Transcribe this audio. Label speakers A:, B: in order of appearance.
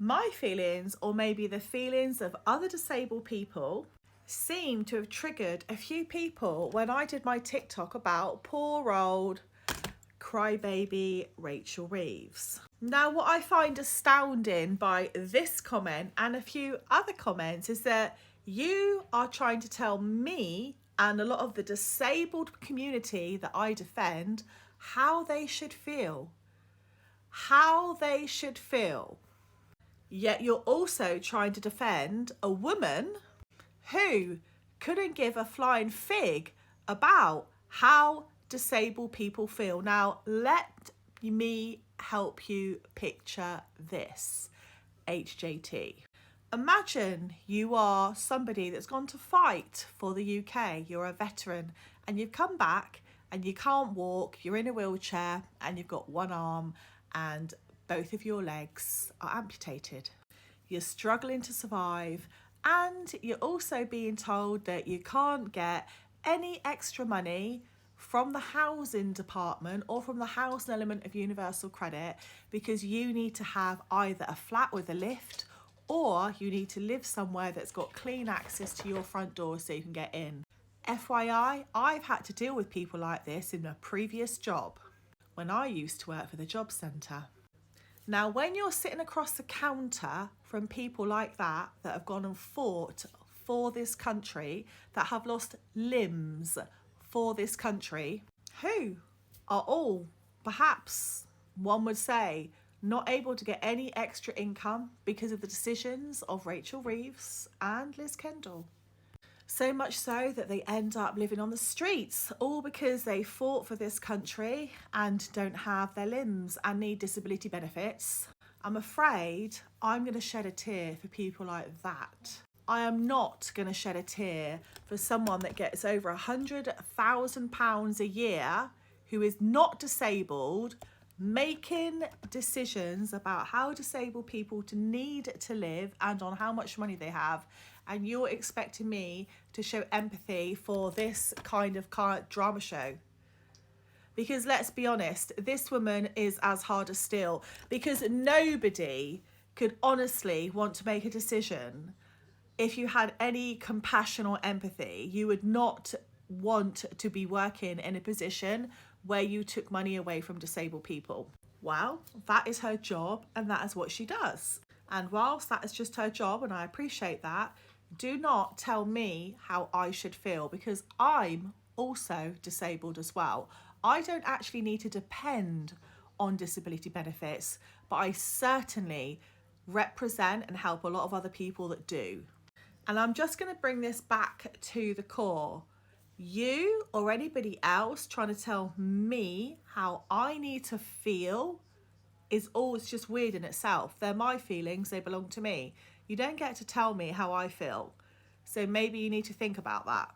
A: My feelings, or maybe the feelings of other disabled people, seem to have triggered a few people when I did my TikTok about poor old Crybaby Rachel Reeves. Now, what I find astounding by this comment and a few other comments is that you are trying to tell me and a lot of the disabled community that I defend how they should feel. How they should feel. Yet you're also trying to defend a woman who couldn't give a flying fig about how disabled people feel. Now, let me help you picture this, HJT. Imagine you are somebody that's gone to fight for the UK, you're a veteran, and you've come back and you can't walk, you're in a wheelchair, and you've got one arm and both of your legs are amputated. You're struggling to survive, and you're also being told that you can't get any extra money from the housing department or from the housing element of universal credit because you need to have either a flat with a lift or you need to live somewhere that's got clean access to your front door so you can get in. FYI, I've had to deal with people like this in a previous job when I used to work for the job centre. Now, when you're sitting across the counter from people like that have gone and fought for this country, that have lost limbs for this country, who are all, perhaps one would say, not able to get any extra income because of the decisions of Rachel Reeves and Liz Kendall. So much so that they end up living on the streets, all because they fought for this country and don't have their limbs and need disability benefits. I'm afraid I'm going to shed a tear for people like that. I am not going to shed a tear for someone that gets over £100,000 a year who is not disabled, making decisions about how disabled people need to live and on how much money they have, and you're expecting me to show empathy for this kind of drama show. Because let's be honest, this woman is as hard as steel, because nobody could honestly want to make a decision. If you had any compassion or empathy, you would not want to be working in a position where you took money away from disabled people. Well, that is her job and that is what she does. And whilst that is just her job, and I appreciate that, do not tell me how I should feel, because I'm also disabled as well. I don't actually need to depend on disability benefits, but I certainly represent and help a lot of other people that do. And I'm just going to bring this back to the core. You or anybody else trying to tell me how I need to feel is always just weird in itself. They're my feelings, they belong to me. You don't get to tell me how I feel. So maybe you need to think about that.